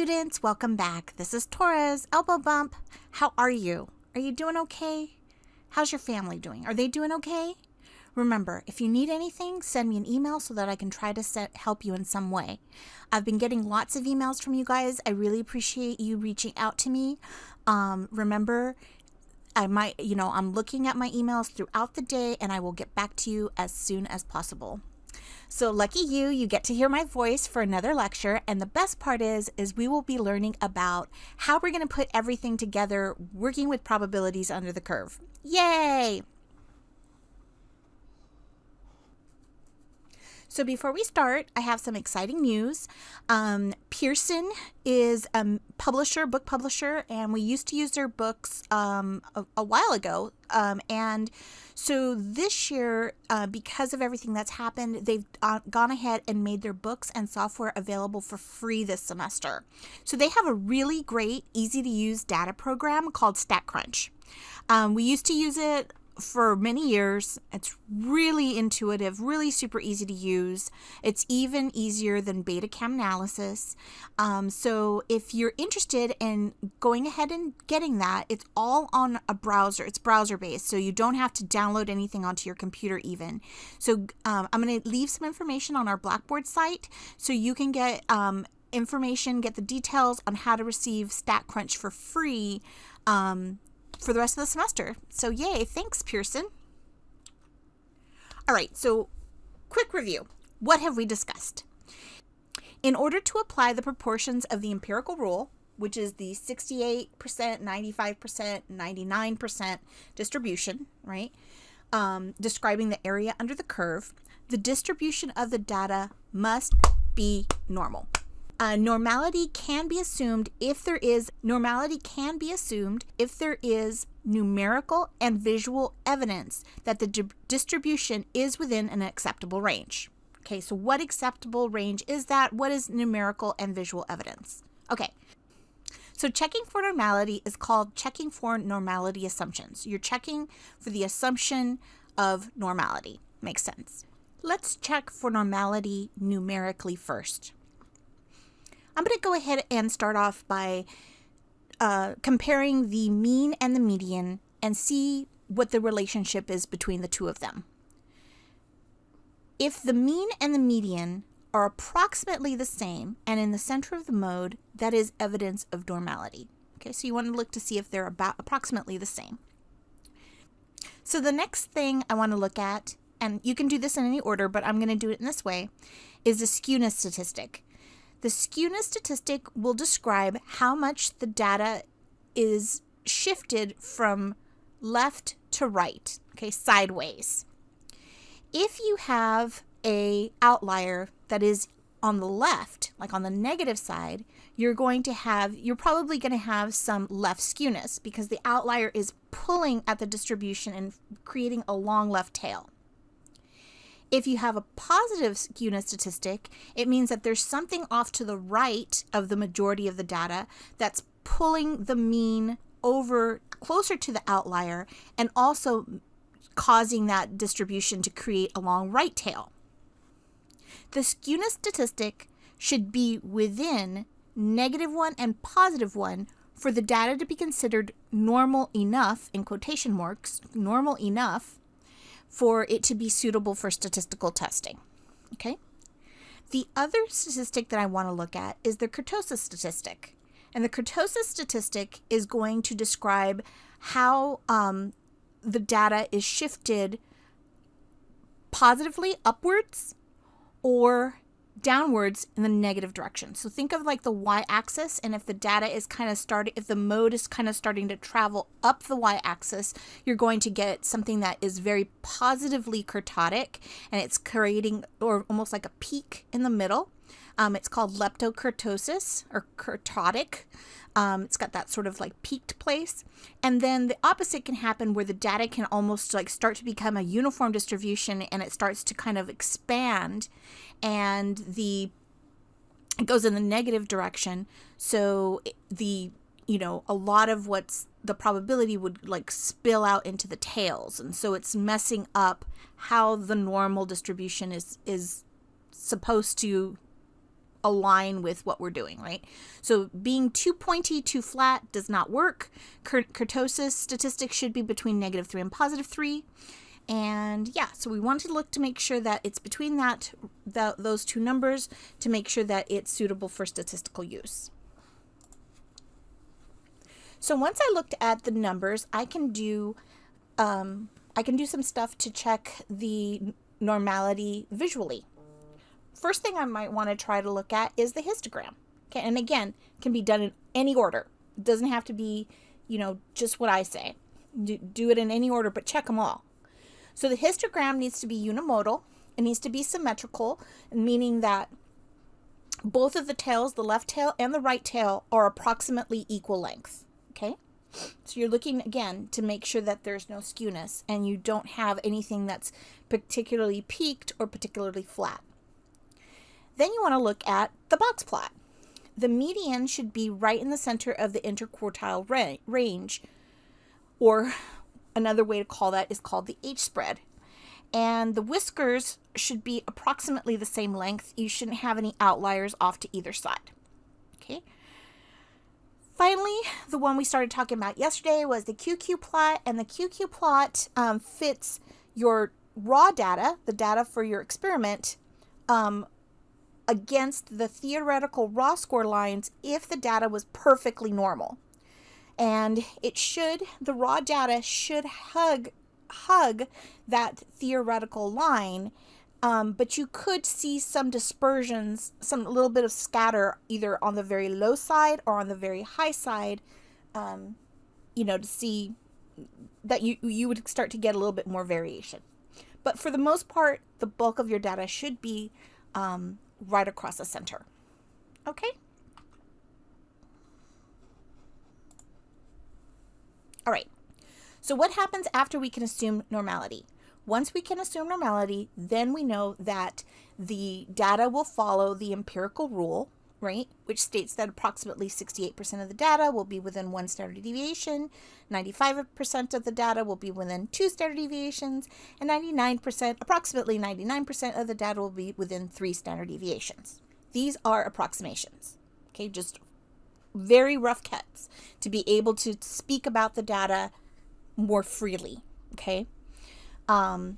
students, welcome back. This is Torres, elbow bump. How are you? Are you doing okay? How's your family doing? Are they doing okay? Remember, if you need anything, send me an email so that I can try to help you in some way. I've been getting lots of emails from you guys. I really appreciate you reaching out to me. Remember, I'm looking at my emails throughout the day and I will get back to you as soon as possible. So lucky you get to hear my voice for another lecture. And the best part is we will be learning about how we're going to put everything together working with probabilities under the curve. Yay! So before we start, I have some exciting news. Pearson is a book publisher, and we used to use their books a while ago. And so this year, because of everything that's happened, they've gone ahead and made their books and software available for free this semester. So they have a really great, easy-to-use data program called StatCrunch. We used to use it for many years. It's really intuitive, really super easy to use. It's even easier than beta cam analysis. So if you're interested in going ahead and getting that, it's all on a browser. It's browser based, so you don't have to download anything onto your computer even. So I'm going to leave some information on our Blackboard site so you can get information, get the details on how to receive StatCrunch for free for the rest of the semester. So yay, thanks Pearson. All right, so quick review. What have we discussed? In order to apply the proportions of the empirical rule, which is the 68%, 95%, 99% distribution, right? Describing the area under the curve, the distribution of the data must be normal. Normality can be assumed if there is numerical and visual evidence that the distribution is within an acceptable range. Okay, so what acceptable range is that? What is numerical and visual evidence? Okay, so checking for normality is called checking for normality assumptions. You're checking for the assumption of normality. Makes sense. Let's check for normality numerically first. I'm going to go ahead and start off by comparing the mean and the median and see what the relationship is between the two of them. If the mean and the median are approximately the same and in the center of the mode, that is evidence of normality. Okay, so you want to look to see if they're about approximately the same. So the next thing I want to look at, and you can do this in any order, but I'm going to do it in this way, is the skewness statistic. The skewness statistic will describe how much the data is shifted from left to right, okay, sideways. If you have an outlier that is on the left, like on the negative side, you're probably going to have some left skewness because the outlier is pulling at the distribution and creating a long left tail. If you have a positive skewness statistic, it means that there's something off to the right of the majority of the data that's pulling the mean over closer to the outlier and also causing that distribution to create a long right tail. The skewness statistic should be within -1 and +1 for the data to be considered normal enough, in quotation marks, normal enough, for it to be suitable for statistical testing, okay? The other statistic that I want to look at is the kurtosis statistic. And the kurtosis statistic is going to describe how the data is shifted positively upwards or downwards in the negative direction. So think of like the y-axis, and if the data is if the mode is kind of starting to travel up the y-axis, you're going to get something that is very positively kurtotic, and it's creating or almost like a peak in the middle. It's called leptokurtosis or kurtotic. It's got that sort of like peaked place. And then the opposite can happen where the data can almost like start to become a uniform distribution and it starts to kind of expand and it goes in the negative direction. So a lot of what's the probability would like spill out into the tails. And so it's messing up how the normal distribution is supposed to align with what we're doing, right? So being too pointy, too flat does not work. Kurtosis statistics should be between -3 and +3. And yeah, so we want to look to make sure that it's between those two numbers to make sure that it's suitable for statistical use. So once I looked at the numbers, I can do some stuff to check the normality visually. First thing I might want to try to look at is the histogram. Okay, and again, can be done in any order. It doesn't have to be, just what I say. Do it in any order, but check them all. So the histogram needs to be unimodal. It needs to be symmetrical, meaning that both of the tails, the left tail and the right tail, are approximately equal length. Okay, so you're looking again to make sure that there's no skewness and you don't have anything that's particularly peaked or particularly flat. Then you want to look at the box plot. The median should be right in the center of the interquartile range, or another way to call that is called the H-spread. And the whiskers should be approximately the same length. You shouldn't have any outliers off to either side. Okay. Finally, the one we started talking about yesterday was the QQ plot, and the QQ plot fits your raw data, the data for your experiment, against the theoretical raw score lines if the data was perfectly normal. And the raw data should hug that theoretical line, but you could see some dispersions, a little bit of scatter either on the very low side or on the very high side, to see that you would start to get a little bit more variation. But for the most part, the bulk of your data should be right across the center. Okay? All right. So what happens after we can assume normality? Once we can assume normality, then we know that the data will follow the empirical rule, right, which states that approximately 68% of the data will be within 1 standard deviation, 95% of the data will be within 2 standard deviations, and approximately 99% of the data will be within 3 standard deviations. These are approximations, okay, just very rough cuts to be able to speak about the data more freely, okay? A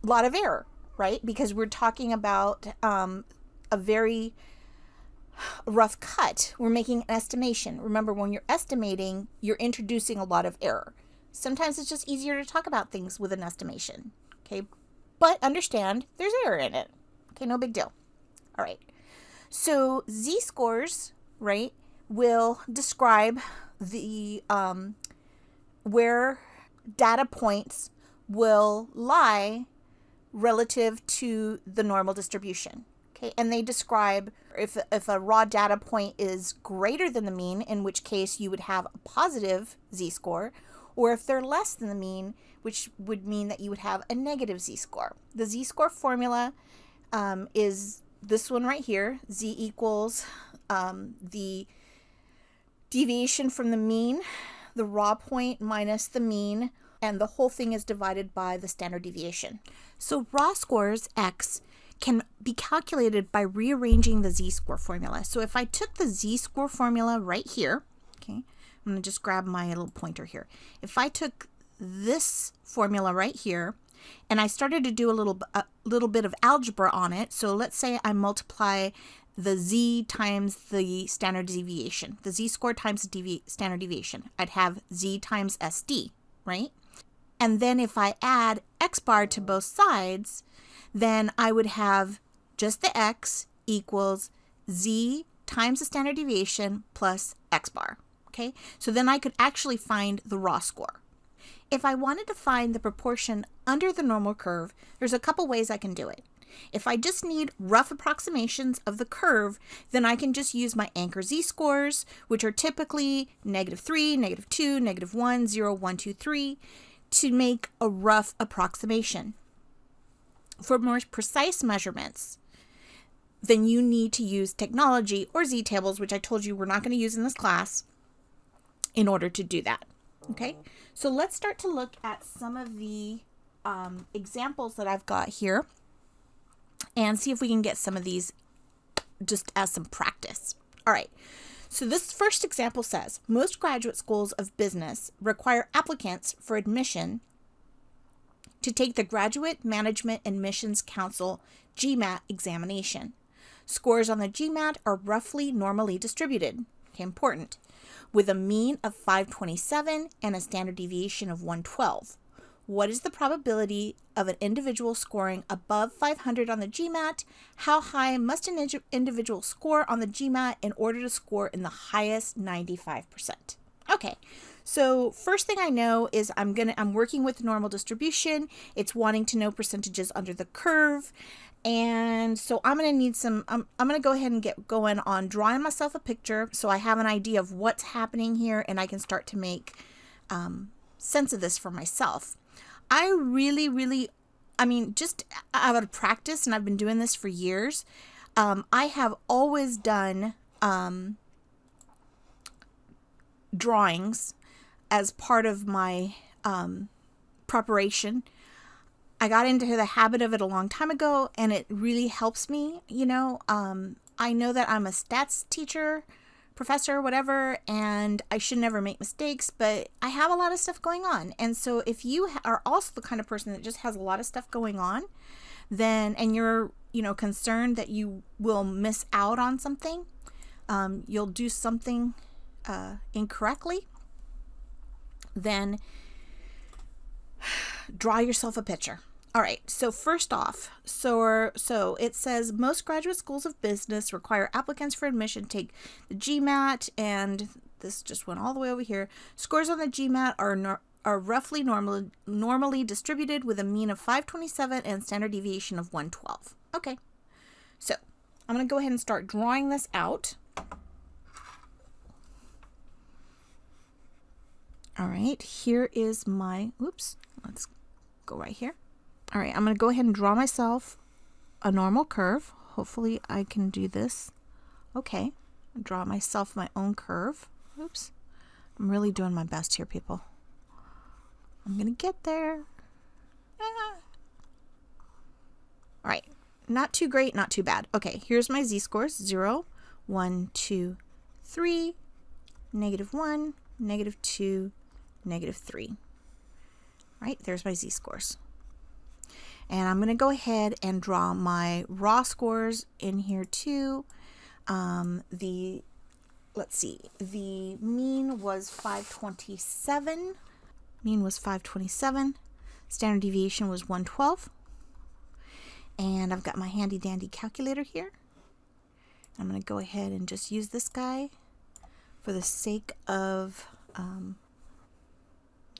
lot of error, right? Because we're talking about a very rough cut. We're making an estimation. Remember, when you're estimating, you're introducing a lot of error. Sometimes it's just easier to talk about things with an estimation, okay? But understand, there's error in it. Okay, no big deal. All right. So z-scores, right, will describe the where data points will lie relative to the normal distribution. Okay, and they describe if a raw data point is greater than the mean, in which case you would have a positive z-score, or if they're less than the mean, which would mean that you would have a negative z-score. The z-score formula is this one right here. Z equals the deviation from the mean, the raw point minus the mean, and the whole thing is divided by the standard deviation. So raw scores, X, can be calculated by rearranging the z-score formula. So if I took the z-score formula right here, okay, I'm going to just grab my little pointer here. If I took this formula right here and I started to do a little bit of algebra on it, so let's say I multiply the z times the standard deviation, the z-score times the standard deviation, I'd have z times SD, right? And then if I add x bar to both sides, then I would have just the x equals z times the standard deviation plus x bar, okay? So then I could actually find the raw score. If I wanted to find the proportion under the normal curve, there's a couple ways I can do it. If I just need rough approximations of the curve, then I can just use my anchor z-scores, which are typically -3, -2, -1, 0, 1, 2, 3, to make a rough approximation. For more precise measurements, then you need to use technology or z-tables, which I told you we're not going to use in this class, in order to do that. Okay, so let's start to look at some of the examples that I've got here and see if we can get some of these just as some practice. All right. So this first example says, most graduate schools of business require applicants for admission to take the Graduate Management Admissions Council GMAT examination. Scores on the GMAT are roughly normally distributed. Okay, important. With a mean of 527 and a standard deviation of 112. What is the probability of an individual scoring above 500 on the GMAT? How high must an individual score on the GMAT in order to score in the highest 95%? Okay, so first thing I know is I'm working with normal distribution. It's wanting to know percentages under the curve. And so I'm going to need I'm going to go ahead and get going on drawing myself a picture so I have an idea of what's happening here and I can start to make sense of this for myself. I really, just out of practice, and I've been doing this for years, I have always done drawings as part of my preparation. I got into the habit of it a long time ago, and it really helps me, I know that I'm a stats teacher, professor, whatever, and I should never make mistakes, but I have a lot of stuff going on. And so if you are also the kind of person that just has a lot of stuff going on, then, and you're, concerned that you will miss out on something, you'll do something incorrectly, then draw yourself a picture. All right, so first off, so it says most graduate schools of business require applicants for admission take the GMAT, and this just went all the way over here. Scores on the GMAT are roughly normally distributed with a mean of 527 and standard deviation of 112. Okay, so I'm going to go ahead and start drawing this out. All right, here is my, let's go right here. All right, I'm going to go ahead and draw myself a normal curve. Hopefully I can do this. Okay, draw myself my own curve. Oops, I'm really doing my best here, people. I'm going to get there. Ah. All right, not too great, not too bad. Okay, here's my z-scores, 0, 1, 2, 3, -1, -2, -3. All right, there's my z-scores. And I'm going to go ahead and draw my raw scores in here too. Let's see, the mean was 527. Standard deviation was 112. And I've got my handy dandy calculator here. I'm going to go ahead and just use this guy for the sake of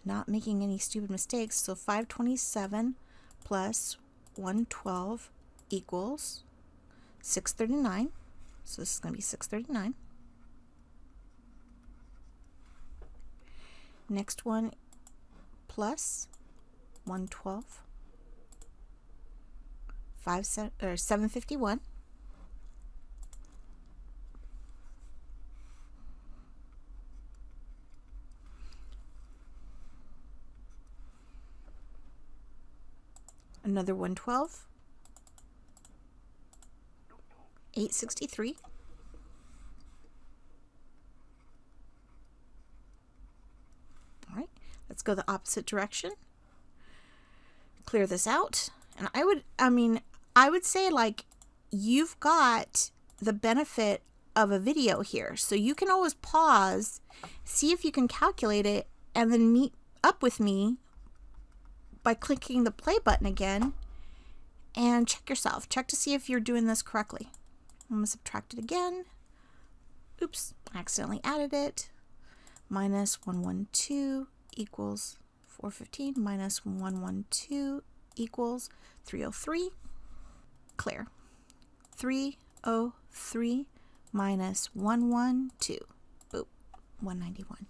not making any stupid mistakes. So 527 plus 112 equals 639. So this is going to be 639. Next one plus 112, 751. Another 112, 863. All right, let's go the opposite direction. Clear this out. And I would say, like, you've got the benefit of a video here. So you can always pause, see if you can calculate it, and then meet up with me by clicking the play button again and check yourself. Check to see if you're doing this correctly. I'm going to subtract it again. Oops, I accidentally added it. Minus 112 equals 415. Minus 112 equals 303. Clear. 303 minus 112. Boop. 191.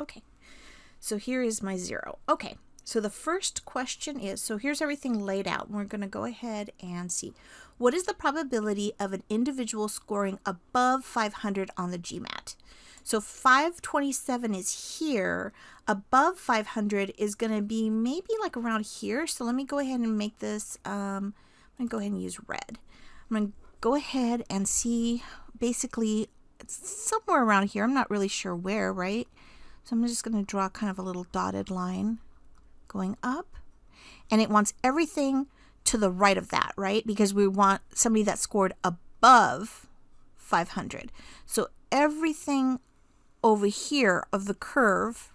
Okay. So here is my 0. Okay, so the first question is, so here's everything laid out. We're going to go ahead and see. What is the probability of an individual scoring above 500 on the GMAT? So 527 is here. Above 500 is going to be maybe like around here. So let me go ahead and make this I'm going to go ahead and use red. I'm going to go ahead and see, basically, it's somewhere around here. I'm not really sure where, right? So I'm just going to draw kind of a little dotted line going up. And it wants everything to the right of that, right? Because we want somebody that scored above 500. So everything over here of the curve,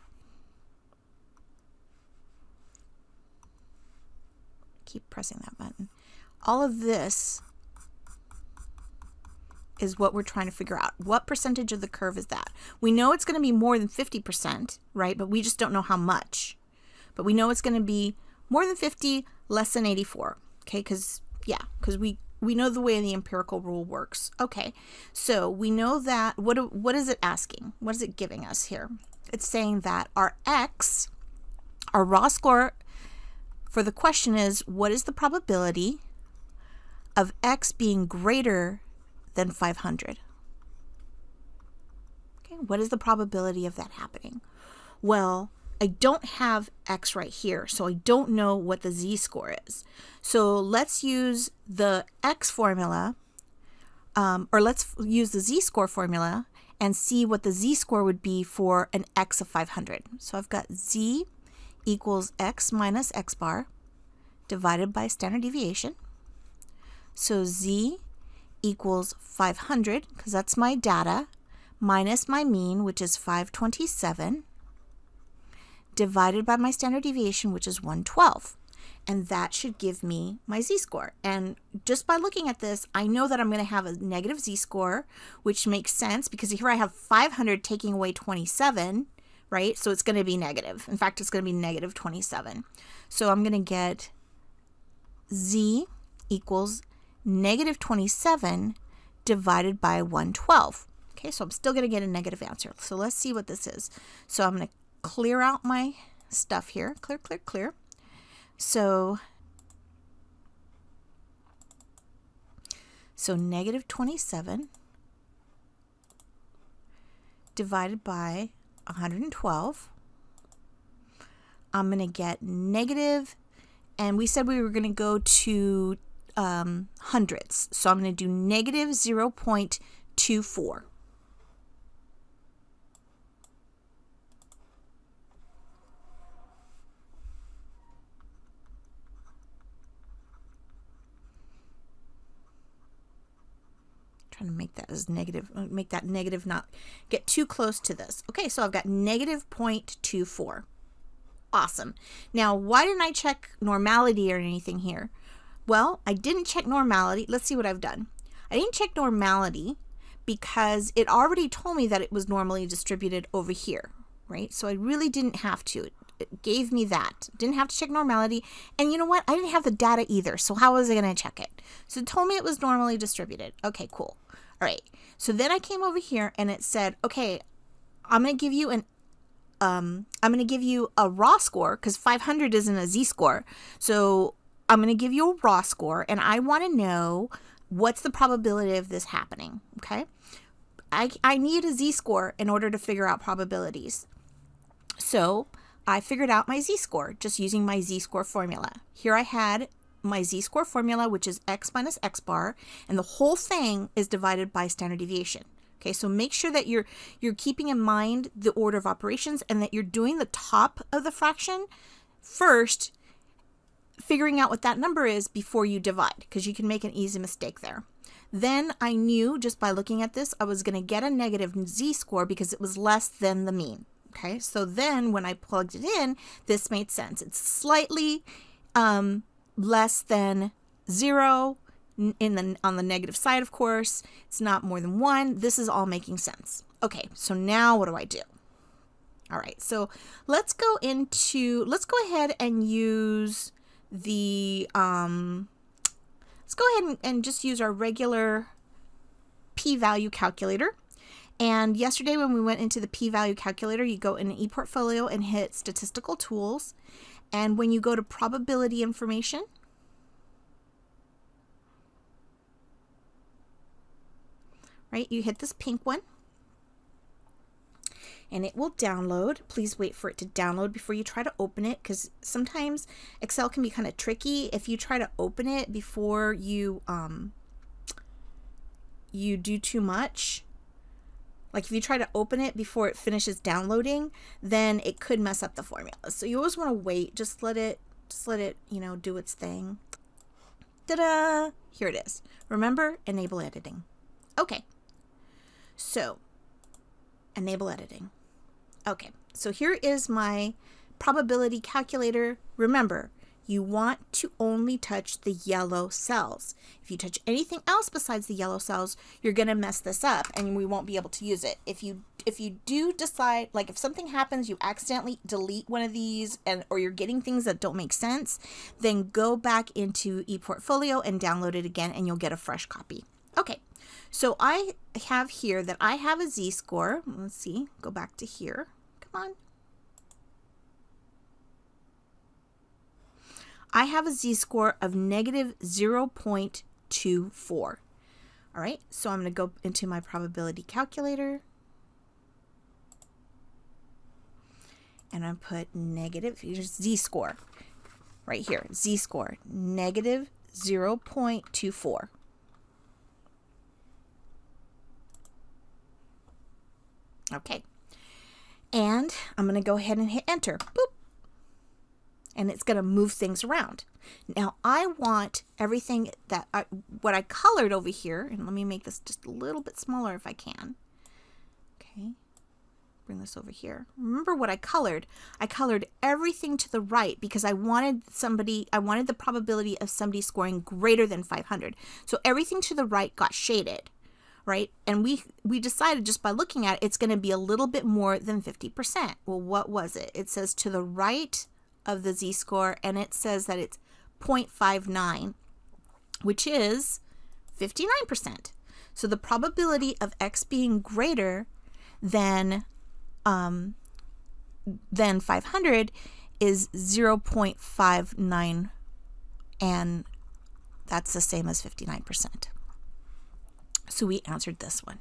keep pressing that button, all of this is what we're trying to figure out. What percentage of the curve is that? We know it's going to be more than 50%, right? But we just don't know how much. But we know it's going to be more than 50, less than 84. Okay, because we know the way the empirical rule works. Okay, so we know that, what is it asking? What is it giving us here? It's saying that our x, our raw score for the question is, what is the probability of x being greater than 500? Okay, what is the probability of that happening? Well, I don't have x right here, so I don't know what the z-score is. So let's use the x formula, or let's use the z-score formula and see what the z-score would be for an x of 500. So I've got z equals x minus x bar divided by standard deviation. So z equals 500, because that's my data, minus my mean, which is 527, divided by my standard deviation, which is 112. And that should give me my z-score. And just by looking at this, I know that I'm going to have a negative z-score, which makes sense because here I have 500 taking away 27, right? So it's going to be negative. In fact, it's going to be negative 27. So I'm going to get z equals negative 27 divided by 112. Okay, so I'm still going to get a negative answer. So let's see what this is. So I'm going to clear out my stuff here. Clear, clear, clear. So negative 27 divided by 112. I'm going to get negative, and we said we were going to go to hundreds. So I'm going to do negative 0.24. Trying to make that as negative, make that negative not get too close to this. Okay, so I've got negative 0.24. Awesome. Now, why didn't I check normality or anything here? Well, I didn't check normality. Let's see what I've done. I didn't check normality because it already told me that it was normally distributed over here, right? So I really didn't have to. It gave me that. Didn't have to check normality. And you know what? I didn't have the data either. So how was I going to check it? So it told me it was normally distributed. Okay, cool. All right. So then I came over here and it said, okay, I'm going to give you a raw score because 500 isn't a z-score. So I'm going to give you a raw score, and I want to know what's the probability of this happening. Okay. I need a z-score in order to figure out probabilities. So I figured out my z-score just using my z-score formula. Here I had my z-score formula, which is x minus x bar, and the whole thing is divided by standard deviation. Okay, so make sure that you're keeping in mind the order of operations and that you're doing the top of the fraction first, figuring out what that number is before you divide, because you can make an easy mistake there. Then I knew just by looking at this, I was going to get a negative z-score because it was less than the mean. Okay, so then when I plugged it in, this made sense. It's slightly less than 0 on the negative side, of course. It's not more than 1. This is all making sense. Okay, so now what do I do? All right, so let's go ahead and use the, let's go ahead and just use our regular p-value calculator. And yesterday when we went into the p-value calculator, you go in ePortfolio and hit statistical tools. And when you go to probability information, right, you hit this pink one. and it will download. Please wait for it to download before you try to open it, because sometimes Excel can be kind of tricky. If you try to open it before you do too much, like if you try to open it before it finishes downloading, then it could mess up the formula. So you always want to wait. Just let it, do its thing. Ta-da! Here it is. Remember, enable editing. Okay. So, enable editing. Okay. So here is my probability calculator. Remember, you want to only touch the yellow cells. If you touch anything else besides the yellow cells, you're going to mess this up and we won't be able to use it. If you do decide, like if something happens, you accidentally delete one of these or you're getting things that don't make sense, then go back into ePortfolio and download it again and you'll get a fresh copy. Okay. So I have here that I have a z-score. Let's see. Go back to here. Come on. I have a z-score of negative 0.24. All right, so I'm going to go into my probability calculator. And I put negative, here's z-score, right here, z-score, negative 0.24. Okay, and I'm going to go ahead and hit enter. Boop. And it's going to move things around. Now I want everything that what I colored over here, and let me make this just a little bit smaller if I can. Okay, bring this over here. Remember what I colored? I colored everything to the right because I wanted the probability of somebody scoring greater than 500. So everything to the right got shaded, right? And we decided just by looking at it, it's going to be a little bit more than 50%. Well, what was it? It says to the right of the z-score, and it says that it's 0.59, which is 59%. So the probability of x being greater than 500 is 0.59, and that's the same as 59%. So we answered this one.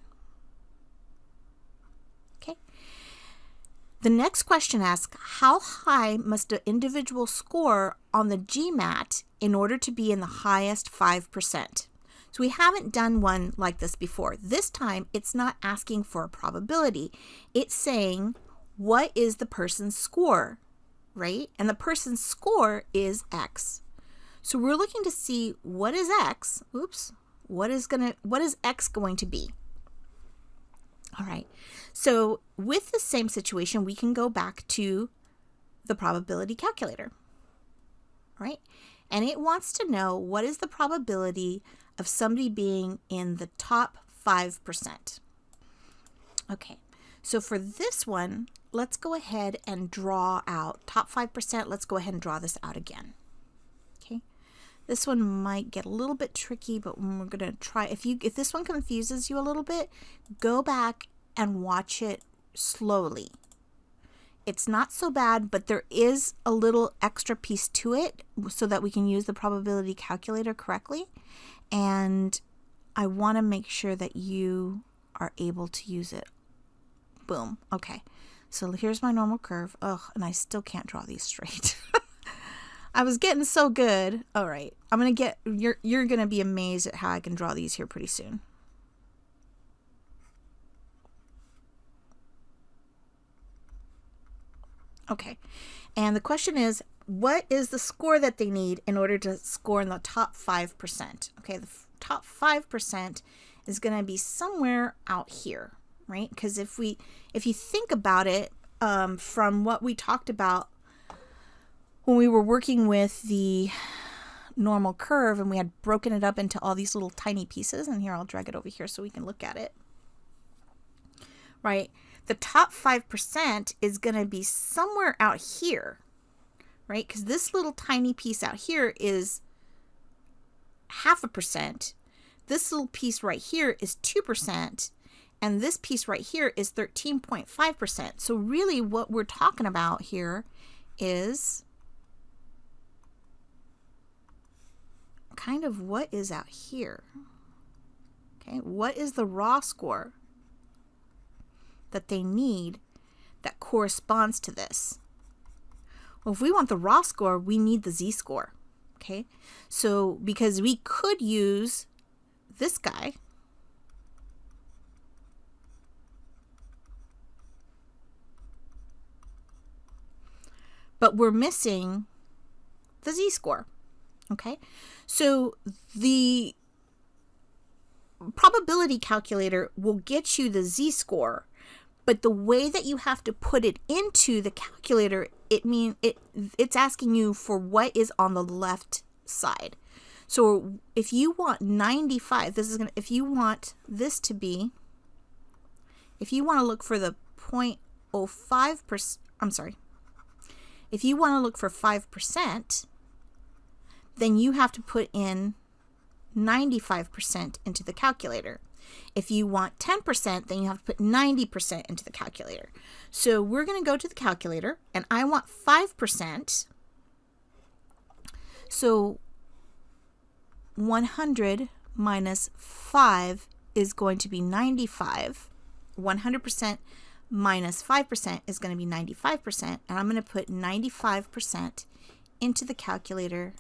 The next question asks, how high must an individual score on the GMAT in order to be in the highest 5%? So we haven't done one like this before. This time, it's not asking for a probability. It's saying, what is the person's score, right? And the person's score is X. So we're looking to see what is X. Oops. What is X going to be? All right, so with the same situation, we can go back to the probability calculator, right? And it wants to know what is the probability of somebody being in the top 5%. Okay, so for this one, let's go ahead and draw out top 5%. Let's go ahead and draw this out again. Okay, this one might get a little bit tricky, but we're going to try. If this one confuses you a little bit, go back and watch it slowly. It's not so bad, but there is a little extra piece to it so that we can use the probability calculator correctly. And I want to make sure that you are able to use it. Boom. Okay. So here's my normal curve. Ugh, and I still can't draw these straight. I was getting so good. All right. You're going to be amazed at how I can draw these here pretty soon. Okay, and the question is, what is the score that they need in order to score in the top 5%? Okay, the top 5% is going to be somewhere out here, right? Because if you think about it, from what we talked about when we were working with the normal curve and we had broken it up into all these little tiny pieces, and here I'll drag it over here so we can look at it, right? The top 5% is going to be somewhere out here, right? Because this little tiny piece out here is 0.5%. This little piece right here is 2%. And this piece right here is 13.5%. So really what we're talking about here is kind of what is out here. Okay, what is the raw score that they need that corresponds to this? Well, if we want the raw score, we need the z-score. Okay, so because we could use this guy, but we're missing the z-score. Okay, so the probability calculator will get you the z-score, but the way that you have to put it into the calculator, it's asking you for what is on the left side. So if you want 95, if you want to look for the 0.05%, I'm sorry. If you want to look for 5%, then you have to put in 95% into the calculator. If you want 10%, then you have to put 90% into the calculator. So we're going to go to the calculator, and I want 5%. So 100 minus 5 is going to be 95. 100% minus 5% is going to be 95%, and I'm going to put 95% into the calculator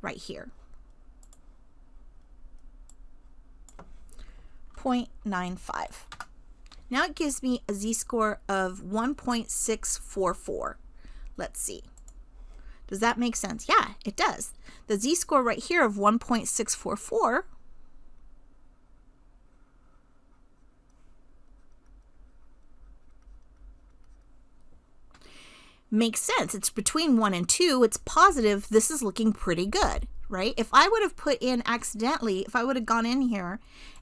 right here. 0.95. Now it gives me a z-score of 1.644. Let's see. Does that make sense? Yeah, it does. The z-score right here of 1.644 makes sense. It's between 1 and 2. It's positive. This is looking pretty good, right? If I would have put in accidentally, if I would have gone in here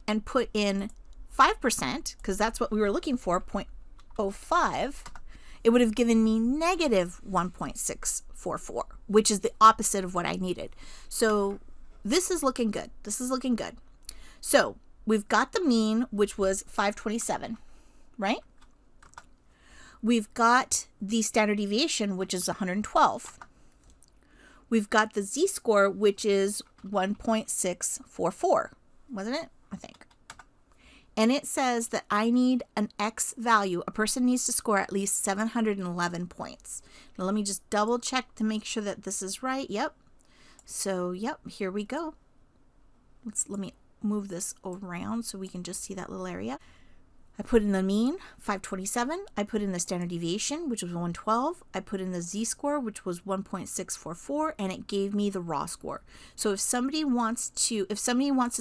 and put in 5%, because that's what we were looking for, 0.05, it would have given me negative 1.644, which is the opposite of what I needed. So this is looking good. This is looking good. So we've got the mean, which was 527, right? We've got the standard deviation, which is 112. We've got the z-score, which is 1.644, wasn't it? I think. And it says that I need an X value. A person needs to score at least 711 points. Now let me just double check to make sure that this is right. Yep. So, yep, here we go. Let me move this around so we can just see that little area. I put in the mean, 527. I put in the standard deviation, which was 112. I put in the z-score, which was 1.644, and it gave me the raw score. So if somebody wants to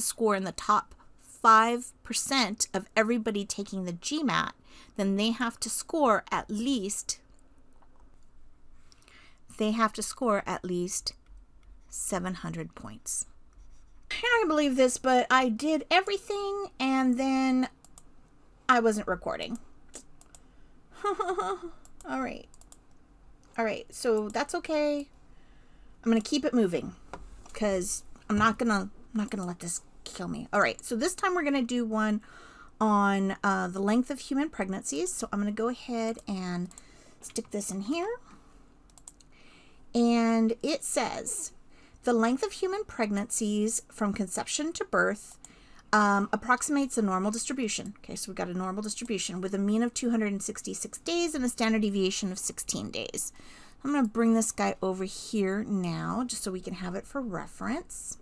score in the top 5% of everybody taking the GMAT, then they have to score at least 700 points. I'm not gonna believe this, but I did everything and then I wasn't recording. All right, so that's okay. I'm gonna keep it moving because I'm not gonna let this kill me. All right, so this time we're gonna do one on the length of human pregnancies. So I'm gonna go ahead and stick this in here, and it says the length of human pregnancies from conception to birth approximates a normal distribution. Okay, so we've got a normal distribution with a mean of 266 days and a standard deviation of 16 days. I'm going to bring this guy over here now just so we can have it for reference.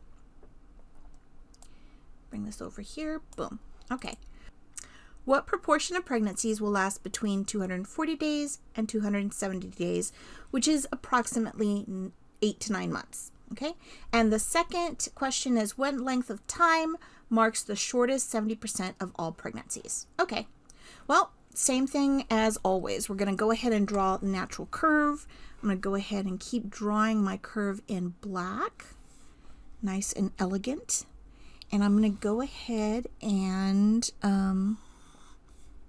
Bring this over here. Boom. Okay. What proportion of pregnancies will last between 240 days and 270 days, which is approximately 8 to 9 months? Okay. And the second question is, what length of time marks the shortest 70% of all pregnancies? Okay. Well, same thing as always. We're going to go ahead and draw the natural curve. I'm going to go ahead and keep drawing my curve in black. Nice and elegant. And I'm going to go ahead and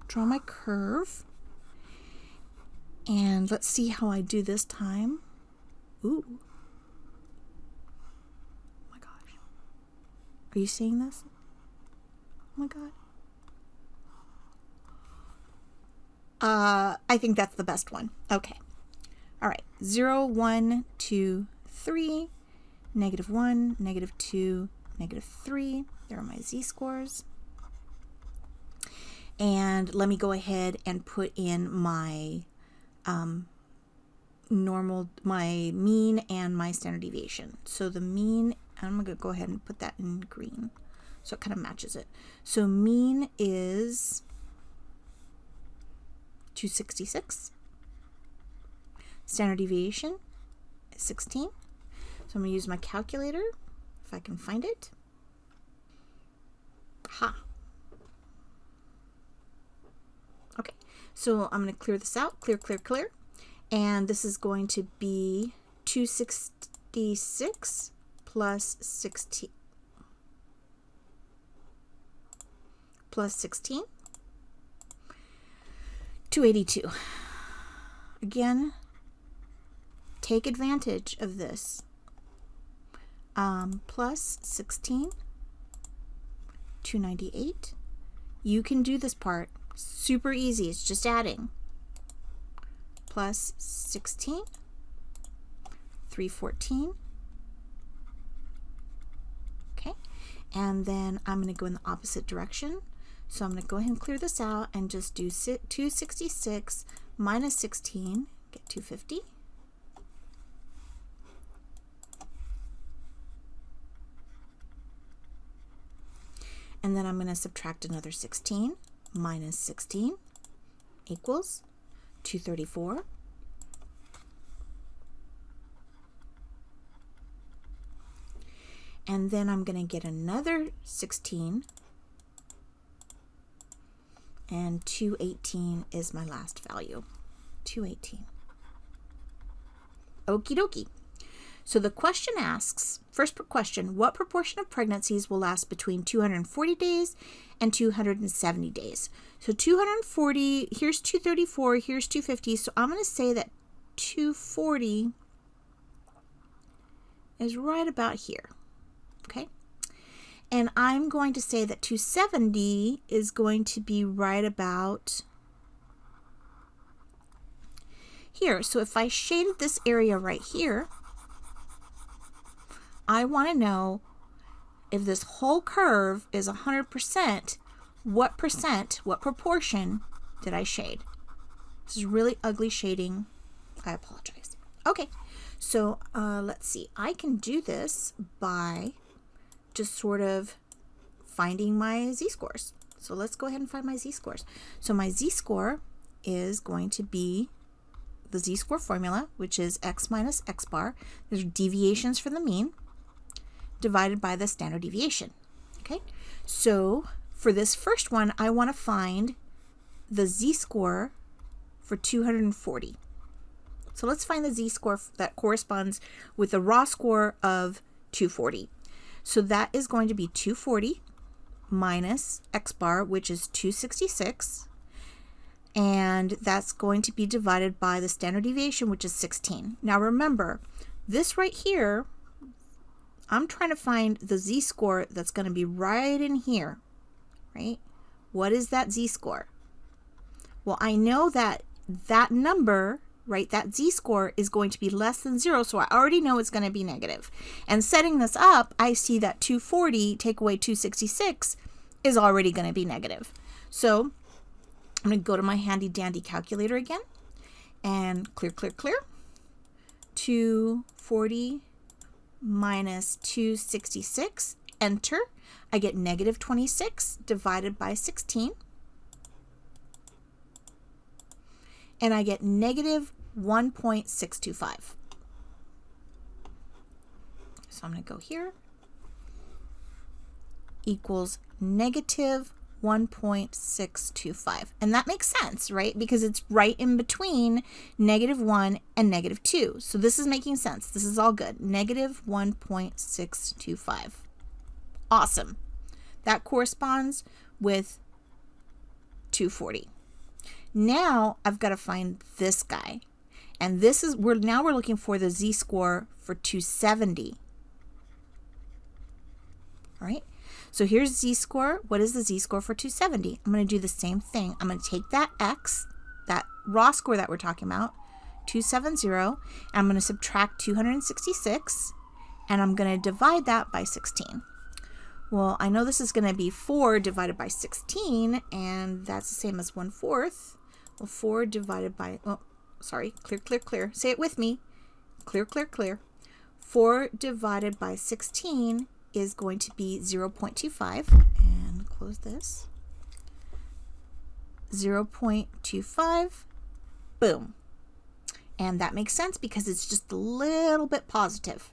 draw my curve. And let's see how I do this time. Ooh. Oh my gosh. Are you seeing this? Oh my God. I think that's the best one. Okay. All right. 0, 1, 2, 3, -1, -2, -3. There are my z-scores. And let me go ahead and put in my my mean and my standard deviation. So the mean, I'm going to go ahead and put that in green so it kind of matches it. So mean is 266. Standard deviation is 16. So I'm going to use my calculator if I can find it. Ha. Okay, so I'm going to clear this out. Clear, clear, clear. And this is going to be 266 plus 16. Plus 16. 282. Again, take advantage of this. Plus 16. 298. You can do this part. Super easy. It's just adding. Plus 16. 314. Okay. And then I'm going to go in the opposite direction. So I'm going to go ahead and clear this out and just do 266 minus 16. Get 250. And then I'm going to subtract another 16 minus 16 equals 234. And then I'm going to get another 16. And 218 is my last value. 218. Okie dokie. So the question asks, first question, what proportion of pregnancies will last between 240 days and 270 days? So 240, here's 234, here's 250. So I'm going to say that 240 is right about here. Okay. And I'm going to say that 270 is going to be right about here. So if I shaded this area right here, I want to know if this whole curve is 100%, what proportion did I shade? This is really ugly shading. I apologize. Okay, so let's see. I can do this by just sort of finding my z-scores. So let's go ahead and find my z-scores. So my z-score is going to be the z-score formula, which is x minus x bar. There's deviations from the mean divided by the standard deviation. Okay, so for this first one, I want to find the z-score for 240. So let's find the z-score that corresponds with the raw score of 240. So that is going to be 240 minus x bar, which is 266. And that's going to be divided by the standard deviation, which is 16. Now remember, this right here, I'm trying to find the z-score that's going to be right in here, right? What is that z-score? Well, I know that that number, right, that z-score is going to be less than 0, so I already know it's going to be negative. And setting this up, I see that 240 take away 266 is already going to be negative. So I'm going to go to my handy dandy calculator again and clear, clear, clear. 240 minus 266, enter. I get negative 26 divided by 16. And I get negative 1.625. So I'm going to go here. Equals negative 1.625. And that makes sense, right? Because it's right in between negative 1 and negative 2. So this is making sense. This is all good. Negative 1.625. Awesome. That corresponds with 240. Now I've got to find this guy. And this is, we're looking for the z-score for 270. All right. So here's z-score. What is the z-score for 270? I'm going to do the same thing. I'm going to take that x, that raw score that we're talking about, 270, and I'm going to subtract 266, and I'm going to divide that by 16. Well, I know this is going to be 4 divided by 16, and that's the same as 1/4. Well, 4 divided by, oh, sorry, clear, clear, clear. Say it with me. Clear, clear, clear. 4 divided by 16 is going to be 0.25. And close this. 0.25. Boom. And that makes sense because it's just a little bit positive.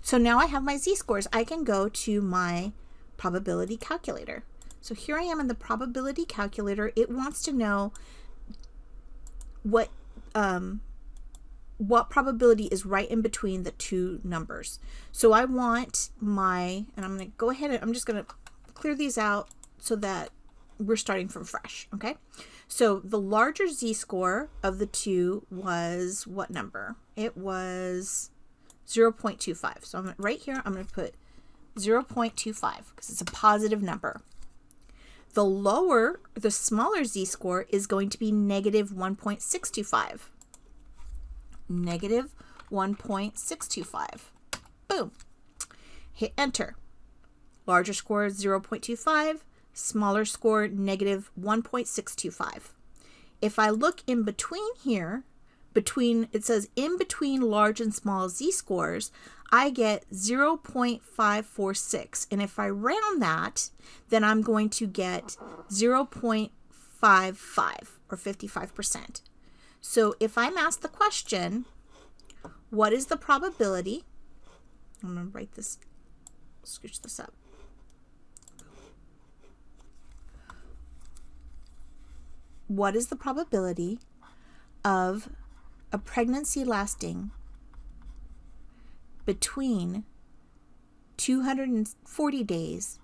So now I have my z-scores. I can go to my probability calculator. So here I am in the probability calculator. It wants to know what probability is right in between the two numbers. So I want my, and I'm going to go ahead and I'm just going to clear these out so that we're starting from fresh, okay? So the larger z-score of the two was what number? It was 0.25. So I'm right here, I'm going to put 0.25 because it's a positive number. The smaller z-score is going to be negative 1.625. Negative 1.625. Boom. Hit enter. Larger score is 0.25. Smaller score, negative 1.625. If I look in between here, it says in between large and small z-scores, I get 0.546. And if I round that, then I'm going to get 0.55 or 55%. So if I'm asked the question, what is the probability? I'm going to write this, scooch this up. What is the probability of a pregnancy lasting between 240 days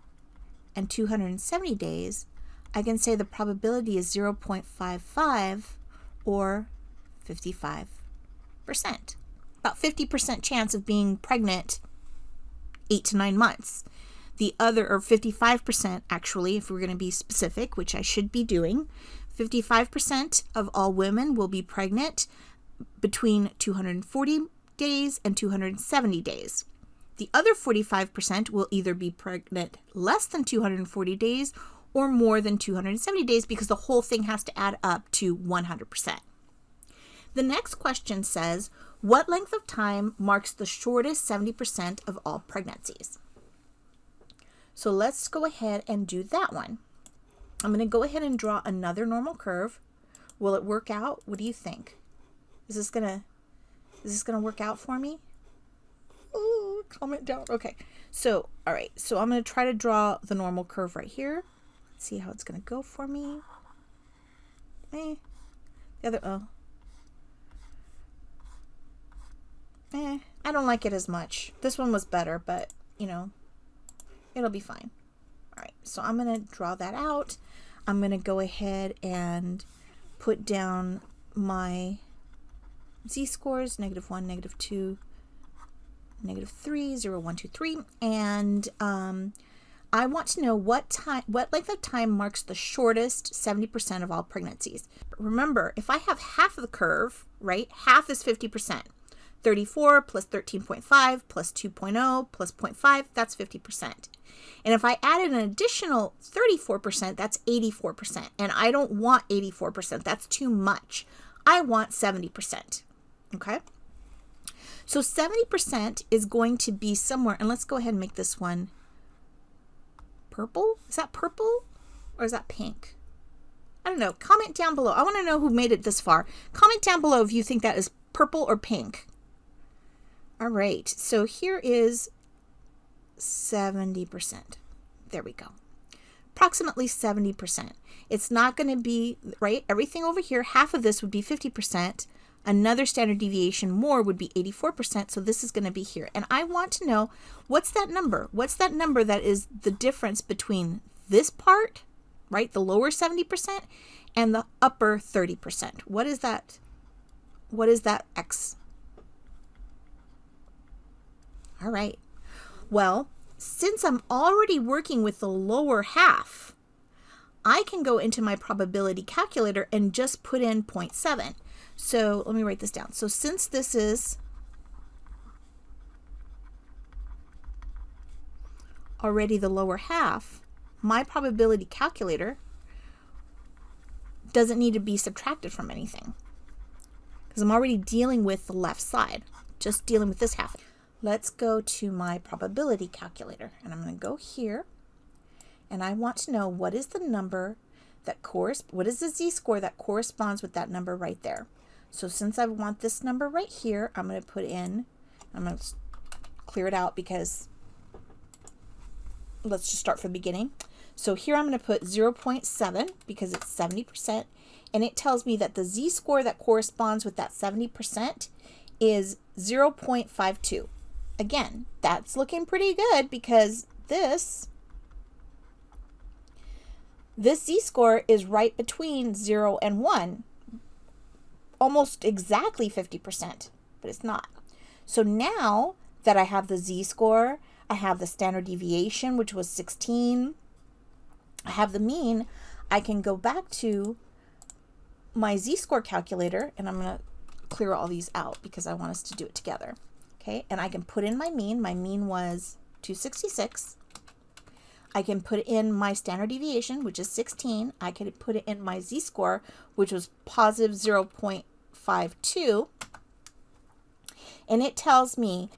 and 270 days? I can say the probability is 0.55 or 55%. About 50% chance of being pregnant 8 to 9 months. The other, or 55% actually, if we're going to be specific, which I should be doing, 55% of all women will be pregnant between 240 days and 270 days. The other 45% will either be pregnant less than 240 days or more than 270 days because the whole thing has to add up to 100%. The next question says, what length of time marks the shortest 70% of all pregnancies? So let's go ahead and do that one. I'm going to go ahead and draw another normal curve. Will it work out? What do you think? Is this going to work out for me? Ooh, comment down. Okay. So, all right. So I'm going to try to draw the normal curve right here. Let's see how it's going to go for me. The other, I don't like it as much. This one was better, but you know, it'll be fine. All right. So I'm going to draw that out. I'm going to go ahead and put down my z-scores, -1, -2, -3, 0, 1, 2, 3. And I want to know what length of time marks the shortest 70% of all pregnancies. Remember, if I have half of the curve, right, half is 50%. 34 plus 13.5 plus 2.0 plus 0.5, that's 50%. And if I added an additional 34%, that's 84%. And I don't want 84%. That's too much. I want 70%. Okay? So 70% is going to be somewhere, and let's go ahead and make this one purple. Is that purple or is that pink? I don't know. Comment down below. I want to know who made it this far. Comment down below if you think that is purple or pink. All right. So here is 70%. There we go. Approximately 70%. It's not going to be, right? Everything over here, half of this would be 50%. Another standard deviation more would be 84%. So this is going to be here. And I want to know, what's that number? What's that number that is the difference between this part, right? The lower 70% and the upper 30%. What is that? What is that X? All right. Well, since I'm already working with the lower half, I can go into my probability calculator and just put in 0.7. So let me write this down. So since this is already the lower half, my probability calculator doesn't need to be subtracted from anything because I'm already dealing with the left side, just dealing with this half. Let's go to my probability calculator, and I'm going to go here, and I want to know what is the number that what is the z-score that corresponds with that number right there. So since I want this number right here, I'm going to put in, I'm going to clear it out because let's just start from the beginning. So here I'm going to put 0.7 because it's 70%, and it tells me that the z-score that corresponds with that 70% is 0.52. Again, that's looking pretty good because this z-score is right between 0 and 1, almost exactly 50%, but it's not. So now that I have the z-score, I have the standard deviation, which was 16, I have the mean, I can go back to my z-score calculator, and I'm going to clear all these out because I want us to do it together. Okay, and I can put in my mean. My mean was 266. I can put in my standard deviation, which is 16. I can put it in my z-score, which was positive 0.52. And it tells me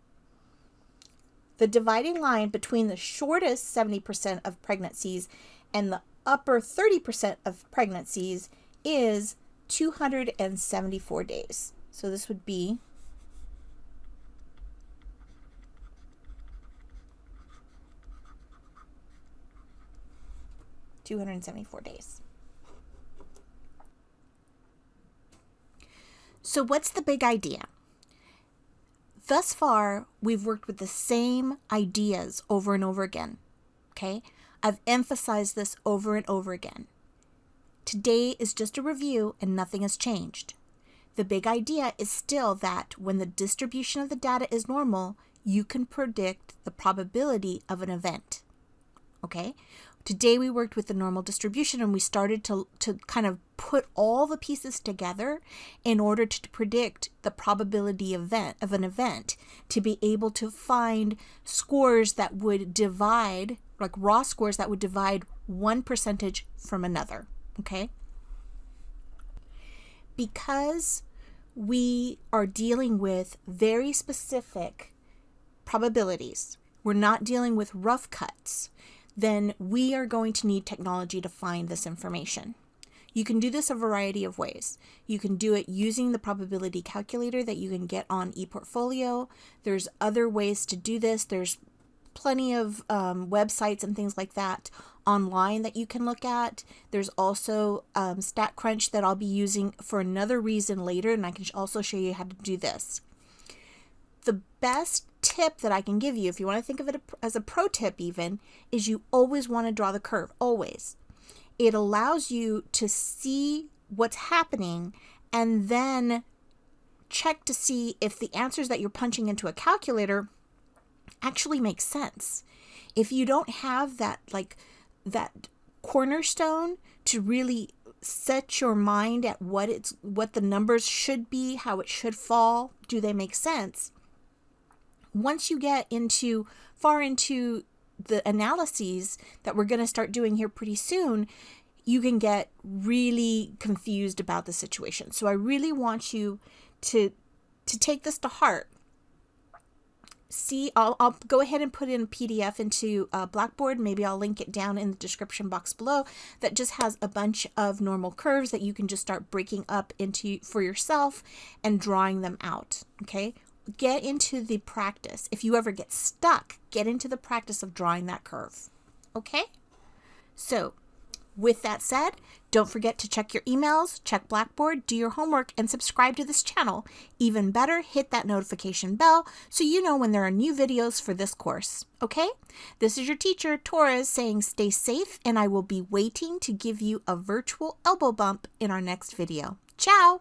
the dividing line between the shortest 70% of pregnancies and the upper 30% of pregnancies is 274 days. So this would be 274 days. So what's the big idea? Thus far, we've worked with the same ideas over and over again, okay? I've emphasized this over and over again. Today is just a review and nothing has changed. The big idea is still that when the distribution of the data is normal, you can predict the probability of an event, okay? Today we worked with the normal distribution and we started to kind of put all the pieces together in order to predict the probability of an event, to be able to find scores that would divide, like raw scores that would divide one percentage from another, okay? Because we are dealing with very specific probabilities, we're not dealing with rough cuts, then we are going to need technology to find this information. You can do this a variety of ways. You can do it using the probability calculator that you can get on ePortfolio. There's other ways to do this. There's plenty of websites and things like that online that you can look at. There's also StatCrunch that I'll be using for another reason later, and I can also show you how to do this. The best tip that I can give you, if you want to think of it as a pro tip even, is you always want to draw the curve, always. It allows you to see what's happening and then check to see if the answers that you're punching into a calculator actually make sense. If you don't have that, like, that cornerstone to really set your mind at what the numbers should be, how it should fall, do they make sense? Once you get far into the analyses that we're going to start doing here pretty soon, you can get really confused about the situation. So I really want you to take this to heart. See, I'll go ahead and put in a PDF into Blackboard. Maybe I'll link it down in the description box below that just has a bunch of normal curves that you can just start breaking up into for yourself and drawing them out, okay? Get into the practice. If you ever get stuck, get into the practice of drawing that curve. Okay? So, with that said, don't forget to check your emails, check Blackboard, do your homework, and subscribe to this channel. Even better, hit that notification bell so you know when there are new videos for this course. Okay? This is your teacher, Torres, saying stay safe, and I will be waiting to give you a virtual elbow bump in our next video. Ciao!